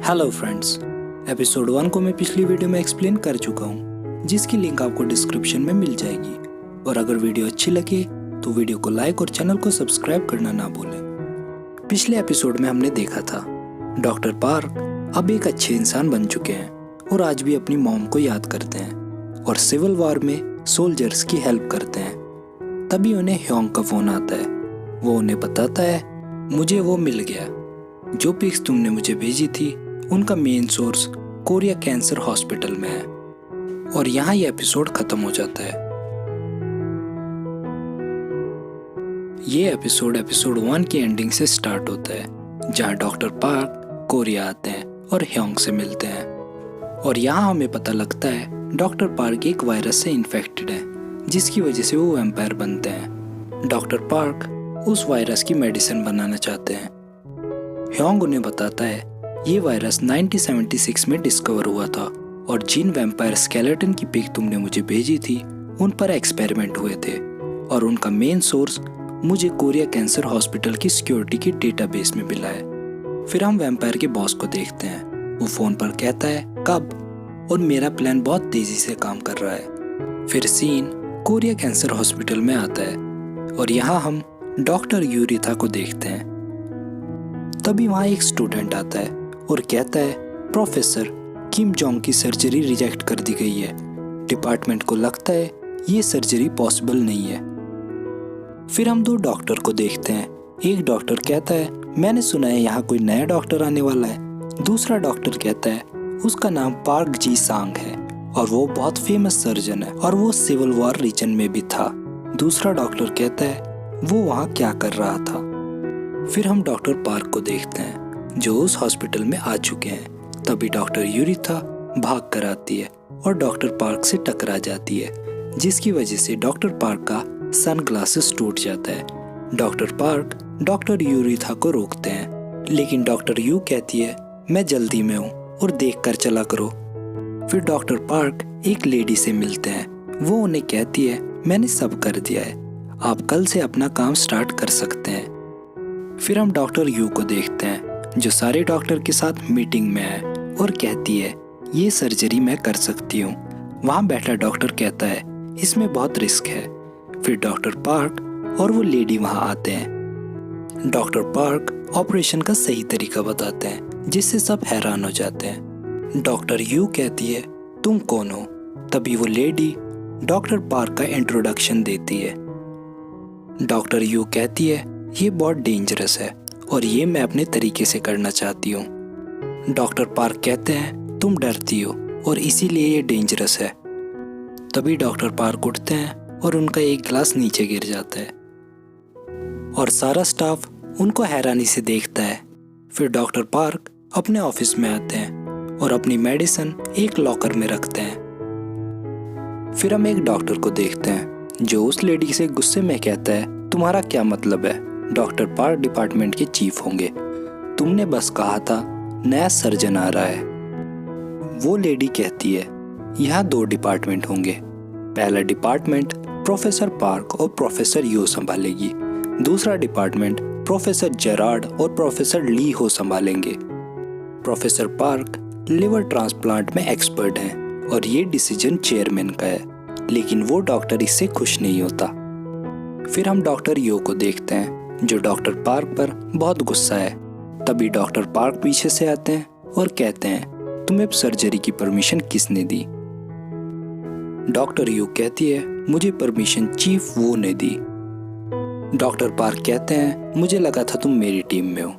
Hello friends, episode 1 को मैं पिछली वीडियो में एक्सप्लेन कर चुका हूँ, जिसकी लिंक आपको डिस्क्रिप्शन में मिल जाएगी। और अगर वीडियो अच्छी लगे तो वीडियो को लाइक और चैनल को सब्सक्राइब करना ना भूलें। पिछले एपिसोड में हमने देखा था डॉक्टर पार्क अब एक अच्छे इंसान बन चुके हैं और आज भी अपनी मॉम को याद करते हैं और सिविल वॉर में सोल्जर्स की हेल्प करते हैं। तभी उन्हें ह्योंग का फोन आता है। वो उन्हें बताता है, मुझे वो मिल गया। जो पिक्स तुमने मुझे भेजी थी उनका main source Korea cancer hospital में है। और यहाँ ये एपिसोड खत्म हो जाता है। ये एपिसोड 1 की एंडिंग से स्टार्ट होता है, जहाँ डॉक्टर पार्क कोरिया आते हैं और ह्योंग से मिलते हैं। और यहाँ हमें पता लगता है डॉक्टर पार्क एक वायरस से इन्फेक्टेड है, जिसकी वजह से वो वैम्पायर बनते हैं। डॉक्टर पार्क उस वायरस की मेडिसिन बनाना चाहते हैं। ह्योंग उन्हें बताता है ये वायरस 1976 में डिस्कवर हुआ था और जिन वैम्पायर स्केलेटन की पिक तुमने मुझे भेजी थी उन पर एक्सपेरिमेंट हुए थे और उनका मेन सोर्स मुझे कोरिया कैंसर हॉस्पिटल की सिक्योरिटी की डेटाबेस में मिला है। फिर हम वैम्पायर के बॉस को देखते हैं। वो फोन पर कहता है कब, और मेरा प्लान बहुत तेजी से काम कर रहा है। फिर सीन कोरिया कैंसर हॉस्पिटल में आता है और यहाँ हम डॉक्टर यूरिथा को देखते हैं। तभी वहाँ एक स्टूडेंट आता है और कहता है प्रोफेसर, किम जोंग की सर्जरी रिजेक्ट कर दी गई है। डिपार्टमेंट को लगता है ये सर्जरी पॉसिबल नहीं है। फिर हम 2 डॉक्टर को देखते हैं। एक डॉक्टर कहता है मैंने सुना है यहाँ कोई नया डॉक्टर आने वाला है। दूसरा डॉक्टर कहता है उसका नाम पार्क जी सांग है और वो बहुत फेमस सर्जन है और वो सिविल वॉर रीजन में भी था। दूसरा डॉक्टर कहता है वो वहाँ क्या कर रहा था। फिर हम डॉक्टर पार्क को देखते हैं जो उस हॉस्पिटल में आ चुके हैं। तभी डॉक्टर यूरिथा भाग कर आती है और डॉक्टर पार्क से टकरा जाती है, जिसकी वजह से डॉक्टर पार्क का सनग्लासेस टूट जाता है। डॉक्टर पार्क डॉक्टर यूरिथा को रोकते हैं, लेकिन डॉक्टर यू कहती है मैं जल्दी में हूँ और देख कर चला करो। फिर डॉक्टर पार्क एक लेडी से मिलते हैं। वो उन्हें कहती है मैंने सब कर दिया है, आप कल से अपना काम स्टार्ट कर सकते हैं। फिर हम डॉक्टर यू को देखते हैं जो सारे डॉक्टर के साथ मीटिंग में है और कहती है ये सर्जरी मैं कर सकती हूँ। वहाँ बैठा डॉक्टर कहता है इसमें बहुत रिस्क है। फिर डॉक्टर पार्क और वो लेडी वहाँ आते हैं। डॉक्टर पार्क ऑपरेशन का सही तरीका बताते हैं, जिससे सब हैरान हो जाते हैं। डॉक्टर यू कहती है तुम कौन हो। तभी वो लेडी डॉक्टर पार्क का इंट्रोडक्शन देती है। डॉक्टर यू कहती है ये बहुत डेंजरस है और ये मैं अपने तरीके से करना चाहती हूँ। डॉक्टर पार्क कहते हैं तुम डरती हो और इसीलिए ये डेंजरस है। तभी डॉक्टर पार्क उठते हैं और उनका एक गिलास नीचे गिर जाता है और सारा स्टाफ उनको हैरानी से देखता है। फिर डॉक्टर पार्क अपने ऑफिस में आते हैं और अपनी मेडिसिन एक लॉकर में रखते हैं। फिर हम एक डॉक्टर को देखते हैं जो उस लेडी से गुस्से में कहता है तुम्हारा क्या मतलब है, डॉक्टर पार्क डिपार्टमेंट के चीफ होंगे, तुमने बस कहा था नया सर्जन आ रहा है। वो लेडी कहती है यहाँ 2 डिपार्टमेंट होंगे। पहला डिपार्टमेंट प्रोफेसर पार्क और प्रोफेसर यू संभालेगी। दूसरा डिपार्टमेंट प्रोफेसर जेरार्ड और प्रोफेसर ली हो संभालेंगे। प्रोफेसर पार्क लिवर ट्रांसप्लांट में एक्सपर्ट हैं और ये डिसीजन चेयरमैन का है, लेकिन वो डॉक्टर इससे खुश नहीं होता। फिर हम डॉक्टर यू को देखते हैं जो डॉक्टर पार्क पर बहुत गुस्सा है। तभी डॉक्टर पार्क पीछे से आते हैं और कहते हैं तुम्हें सर्जरी की परमिशन किसने दी। डॉक्टर यू कहती है मुझे परमिशन चीफ वो ने दी। डॉक्टर पार्क कहते हैं मुझे लगा था तुम मेरी टीम में हो।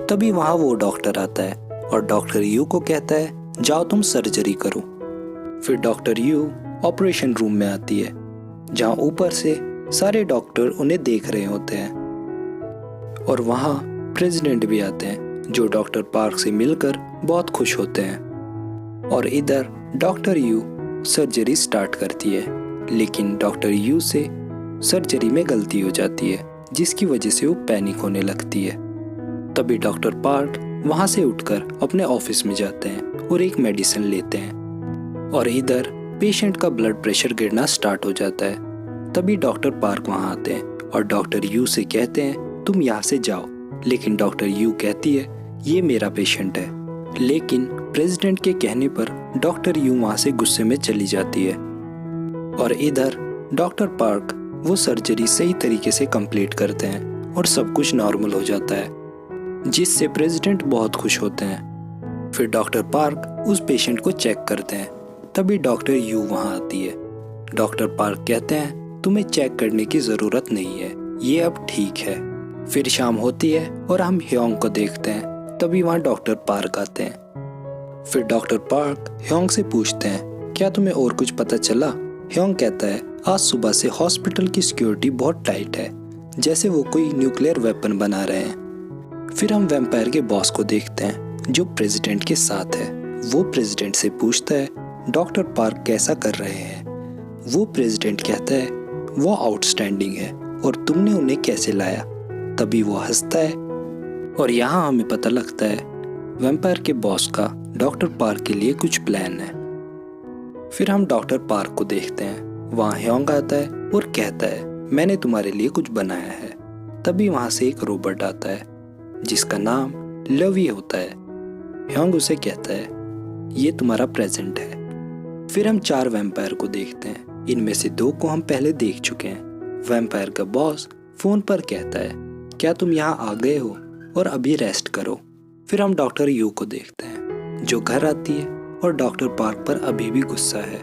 तभी वहां वो डॉक्टर आता है और डॉक्टर यू को कहता है जाओ तुम सर्जरी करो। फिर डॉक्टर यू ऑपरेशन रूम में आती है, जहां ऊपर से सारे डॉक्टर उन्हें देख रहे होते हैं और वहाँ प्रेसिडेंट भी आते हैं जो डॉक्टर पार्क से मिलकर बहुत खुश होते हैं। और इधर डॉक्टर यू सर्जरी स्टार्ट करती है, लेकिन डॉक्टर यू से सर्जरी में गलती हो जाती है, जिसकी वजह से वो पैनिक होने लगती है। तभी डॉक्टर पार्क वहाँ से उठकर अपने ऑफिस में जाते हैं और एक मेडिसिन लेते हैं और इधर पेशेंट का ब्लड प्रेशर गिरना स्टार्ट हो जाता है। तभी डॉक्टर पार्क वहाँ आते हैं और डॉक्टर यू से कहते हैं तुम यहाँ से जाओ, लेकिन डॉक्टर यू कहती है ये मेरा पेशेंट है लेकिन प्रेसिडेंट के कहने पर डॉक्टर यू वहाँ से गुस्से में चली जाती है। और इधर डॉक्टर पार्क वो सर्जरी सही तरीके से कंप्लीट करते हैं और सब कुछ नॉर्मल हो जाता है, जिससे प्रेसिडेंट बहुत खुश होते हैं। फिर डॉक्टर पार्क उस पेशेंट को चेक करते हैं, तभी डॉक्टर यू वहाँ आती है। डॉक्टर पार्क कहते हैं तुम्हें चेक करने की ज़रूरत नहीं है, ये अब ठीक है। फिर शाम होती है और हम ह्योंग को देखते हैं, तभी वहाँ डॉक्टर पार्क आते हैं। फिर डॉक्टर पार्क ह्योंग से पूछते हैं क्या तुम्हें और कुछ पता चला। ह्योंग कहता है आज सुबह से हॉस्पिटल की सिक्योरिटी बहुत टाइट है, जैसे वो कोई न्यूक्लियर वेपन बना रहे हैं। फिर हम वैम्पायर के बॉस को देखते हैं जो प्रेसिडेंट के साथ है। वो प्रेसिडेंट से पूछता है डॉक्टर पार्क कैसा कर रहे हैं। वो प्रेसिडेंट कहता है वो आउटस्टैंडिंग है और तुमने उन्हें कैसे लाया। तभी वो हंसता है और यहाँ हमें पता लगता है वैम्पायर के बॉस का डॉक्टर पार्क के लिए कुछ प्लान है। फिर हम डॉक्टर पार्क को देखते हैं, वहाँ ह्योंग आता है और कहता है मैंने तुम्हारे लिए कुछ बनाया है। तभी वहाँ से एक रोबोट आता है जिसका नाम लवी होता है। ह्योंग उसे कहता है ये तुम्हारा प्रेजेंट है। फिर हम 4 वैम्पायर को देखते हैं, इनमें से 2 को हम पहले देख चुके हैं। वैम्पायर का बॉस फोन पर कहता है क्या तुम यहाँ आ गए हो और अभी रेस्ट करो। फिर हम डॉक्टर यू को देखते हैं जो घर आती है और डॉक्टर पार्क पर अभी भी गुस्सा है।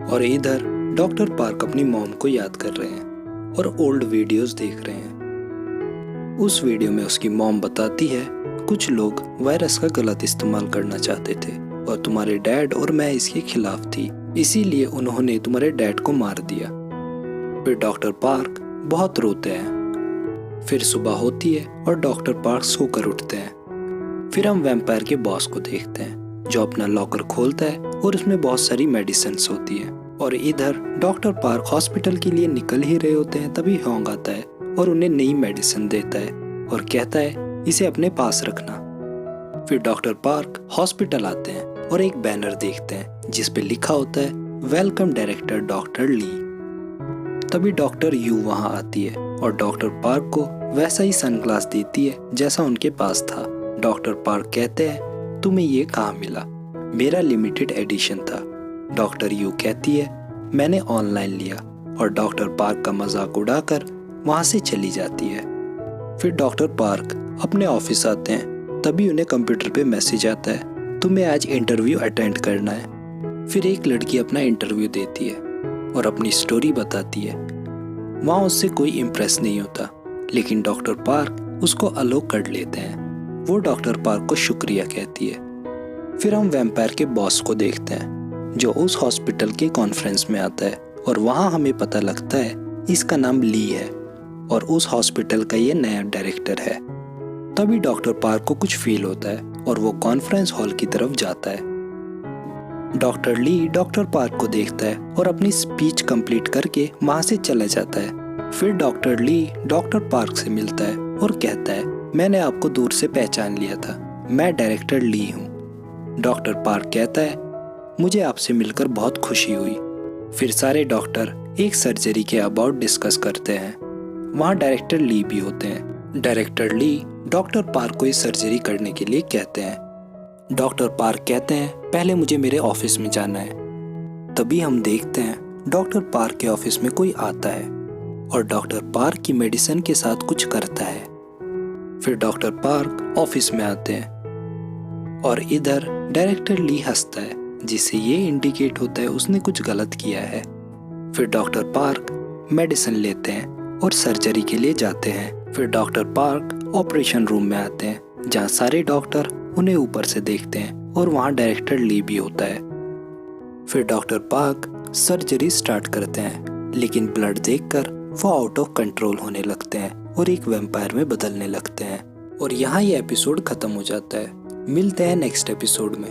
और इधर डॉक्टर पार्क अपनी मॉम को याद कर रहे हैं और ओल्ड वीडियोस देख रहे हैं। उस वीडियो में उसकी मॉम बताती है कुछ लोग वायरस का गलत इस्तेमाल करना चाहते थे और तुम्हारे डैड और मैं इसके खिलाफ थी, इसीलिए उन्होंने तुम्हारे डैड को मार दिया। फिर डॉक्टर पार्क बहुत रोते हैं। फिर सुबह होती है और डॉक्टर पार्क सोकर उठते हैं। फिर हम वैम्पायर के बॉस को देखते हैं जो अपना लॉकर खोलता है और उसमें बहुत सारी मेडिसिन्स होती है। और इधर डॉक्टर पार्क हॉस्पिटल के लिए निकल ही रहे होते हैं, तभी ह्योंग आता है और उन्हें नई मेडिसिन देता है और कहता है इसे अपने पास रखना। फिर डॉक्टर पार्क हॉस्पिटल आते हैं और एक बैनर देखते हैं जिस पे लिखा होता है वेलकम डायरेक्टर डॉक्टर ली। तभी डॉक्टर यू वहाँ आती है और डॉक्टर पार्क को वैसा ही सनग्लास देती है जैसा उनके पास था। डॉक्टर पार्क कहते हैं तुम्हें ये कहाँ मिला, मेरा लिमिटेड एडिशन था। डॉक्टर यू कहती है मैंने ऑनलाइन लिया और डॉक्टर पार्क का मजाक उड़ाकर वहाँ से चली जाती है। फिर डॉक्टर पार्क अपने ऑफिस आते हैं, तभी उन्हें कंप्यूटर पे मैसेज आता है तुम्हें आज इंटरव्यू अटेंड करना है। फिर एक लड़की अपना इंटरव्यू देती है और अपनी स्टोरी बताती है। वहाँ उससे कोई इम्प्रेस नहीं होता, लेकिन डॉक्टर पार्क उसको अलो कर लेते हैं। वो डॉक्टर पार्क को शुक्रिया कहती है। फिर हम वैम्पायर के बॉस को देखते हैं जो उस हॉस्पिटल के कॉन्फ्रेंस में आता है और वहाँ हमें पता लगता है इसका नाम ली है और उस हॉस्पिटल का ये नया डायरेक्टर है। तभी डॉक्टर पार्क को कुछ फील होता है और वो कॉन्फ्रेंस हॉल की तरफ जाता है। डॉक्टर ली डॉक्टर पार्क को देखता है और अपनी स्पीच कंप्लीट करके वहाँ से चला जाता है। फिर डॉक्टर ली डॉक्टर पार्क से मिलता है और कहता है मैंने आपको दूर से पहचान लिया था, मैं डायरेक्टर ली हूँ। डॉक्टर पार्क कहता है मुझे आपसे मिलकर बहुत खुशी हुई। फिर सारे डॉक्टर एक सर्जरी के अबाउट डिस्कस करते हैं। वहाँ डायरेक्टर ली भी होते हैं। डायरेक्टर ली डॉक्टर पार्क को इस सर्जरी करने के लिए कहते हैं। डॉक्टर पार्क कहते हैं पहले मुझे मेरे ऑफिस में जाना है। तभी हम देखते हैं डॉक्टर पार्क के ऑफिस में कोई आता है और डॉक्टर पार्क की मेडिसिन के साथ कुछ करता है। फिर डॉक्टर पार्क ऑफिस में आते हैं और इधर डायरेक्टर ली हंसता है, जिससे ये इंडिकेट होता है उसने कुछ गलत किया है। फिर डॉक्टर पार्क मेडिसिन लेते हैं और सर्जरी के लिए जाते हैं। फिर डॉक्टर पार्क ऑपरेशन रूम में आते हैं जहाँ सारे डॉक्टर उन्हें ऊपर से देखते हैं और वहाँ डायरेक्टर ली भी होता है। फिर डॉक्टर पार्क सर्जरी स्टार्ट करते हैं, लेकिन ब्लड देखकर वो आउट ऑफ कंट्रोल होने लगते हैं और एक वैम्पायर में बदलने लगते हैं। और यहाँ ये एपिसोड खत्म हो जाता है। मिलते हैं नेक्स्ट एपिसोड में।